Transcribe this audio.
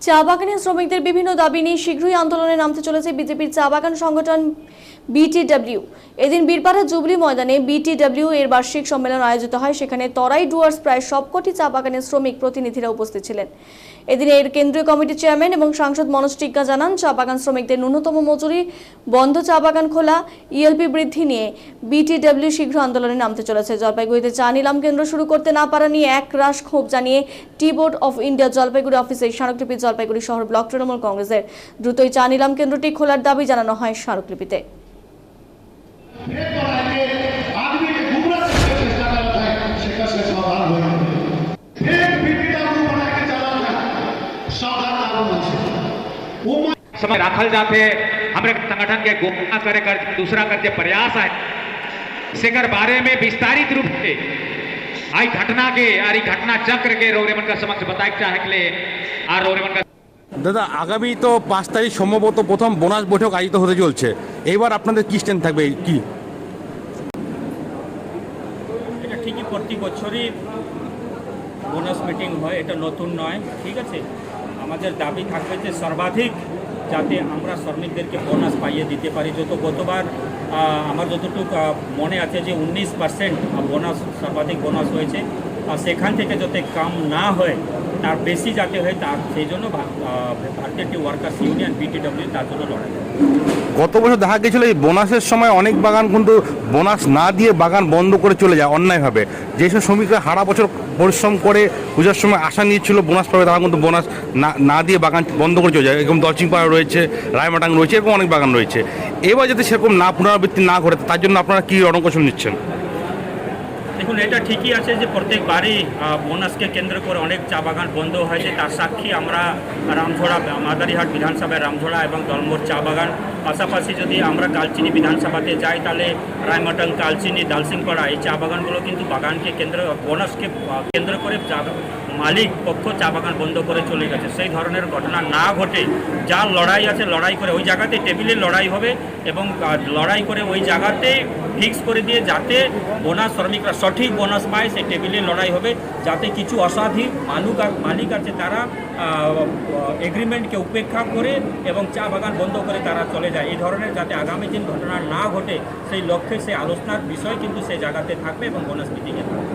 চা বাগানে শ্রমিকদের বিভিন্ন দাবি নিয়ে শীঘ্রই আন্দোলনে নামতে চলেছে বিজেপির চা বাগান সংগঠন বিটিডব্লিউ। এদিন বীরপাড়া জুবলি ময়দানে বিটিডব্লিউ এর বার্ষিক সম্মেলন আয়োজিত হয়। সেখানে তরাই ডুয়ার্স প্রায় সবকটি চা বাগানের শ্রমিক প্রতিনিধিরা উপস্থিত ছিলেন। এদিন এর কেন্দ্রীয় কমিটির চেয়ারম্যান এবং সাংসদ মনোজ টিগ্গা জানান, চা বাগান শ্রমিকদের ন্যূনতম মজুরি বন্ধ, চা বাগান খোলা, ইএলপি বৃদ্ধি নিয়ে বিটিডব্লিউ শীঘ্র আন্দোলনে নামতে চলেছে। জলপাইগুড়িতে চা নিলাম কেন্দ্র শুরু করতে না পারা নিয়ে এক রাশ ক্ষোভ জানিয়ে tea board of India Jalpaiguri অফিসে স্মারকলিপি জলপাইগুড়ি শহর ব্লক তৃণমূল কংগ্রেসের। দ্রুতই চা নিলাম কেন্দ্রটি খোলার দাবি জানানো হয় স্মারকলিপিতে। समय राखल जाते हमारे संगठन के गोपना करे कर दूसरा करके प्रयास है सेकर बारे में विस्तारित रूप से आई घटना के और घटना चक्र के रोरेमन का समक्ष बताए चाहे के लिए और रोरेमन का দাদা, আগামী তো 5 তারিখ সম্ভবত প্রথম বোনাস বৈঠক আয়োজিত হতে চলছে। এইবার আপনাদের কি স্ট্যান্ড থাকবে? কি এটা ঠিকই প্রতি বছরই বোনাস মিটিং হয়, এটা নতুন নয়, ঠিক আছে। আমাদের দাবি থাকবে যে সর্বাধিক যাতে আমরা শ্রমিকদেরকে বোনাস পাইয়ে দিতে পারি। গতবার আমার যতটুকু মনে আছে যে 19% বোনাস সর্বাধিক বোনাস হয়েছে, আর সেখান থেকে যাতে কম না হয়, তার বেশি যাতে হয়, তার সেই জন্য ভারতীয় ওয়ার্কার্স ইউনিয়ন বিটিডব্লিউ তার জন্য লড়াই। গত বছর দেখা গেছিল এই বোনাসের সময় অনেক বাগান কিন্তু বোনাস না দিয়ে বাগান বন্ধ করে চলে যায় অন্যায়ভাবে। যেসব শ্রমিকরা সারা বছর পরিশ্রম করে পূজার সময় আশা নিয়েছিল বোনাস পাবে, তারা কিন্তু বোনাস না দিয়ে বাগান বন্ধ করে চলে যায়। এরকম দলচিংপাড়া রয়েছে, রায়মাটাং রয়েছে, এরকম অনেক বাগান রয়েছে। এবার যাতে সেরকম না পুনরাবৃত্তি না ঘটে, তার জন্য আপনারা কী রণকৌশল নিচ্ছেন? দেখুন, এটা ঠিকই আছে যে প্রত্যেকবারই বোনাসকে কেন্দ্র করে অনেক চা বাগান বন্ধ হয়েছে। তার সাক্ষী আমরা রামঝোড়া, মাদারিহাট বিধানসভায় রামঝোড়া এবং দলমোর চা বাগান, পাশাপাশি যদি আমরা কালচিনি বিধানসভাতে যাই তাহলে রায়মাটাং, কালচিনি, দালসিংপাড়া এই চা বাগানগুলো কিন্তু বাগানকে কেন্দ্র, বোনাসকে কেন্দ্র করে মালিক পক্ষ চা বাগান বন্ধ করে চলে গেছে। সেই ধরনের ঘটনা না ঘটে যা লড়াই আছে লড়াই করে ওই জায়গাতে টেবিলে লড়াই হবে এবং লড়াই করে ওই জায়গাতে ফিক্স করে দিয়ে যাতে বোনাস শ্রমিকরা সঠিক বোনাস পায়, সেই টেবিলে লড়াই হবে। যাতে কিছু অসাধু মালিক আছে তারা এগ্রিমেন্টকে উপেক্ষা করে এবং চা বাগান বন্ধ করে তারা চলে যায়। এই ধরনের যাতে আগামী দিন ঘটনা না ঘটে সেই লক্ষ্যে সেই আলোচনার বিষয় কিন্তু সেই জায়গাতে থাকবে এবং বোনাস মিটিংয়ে থাকবে।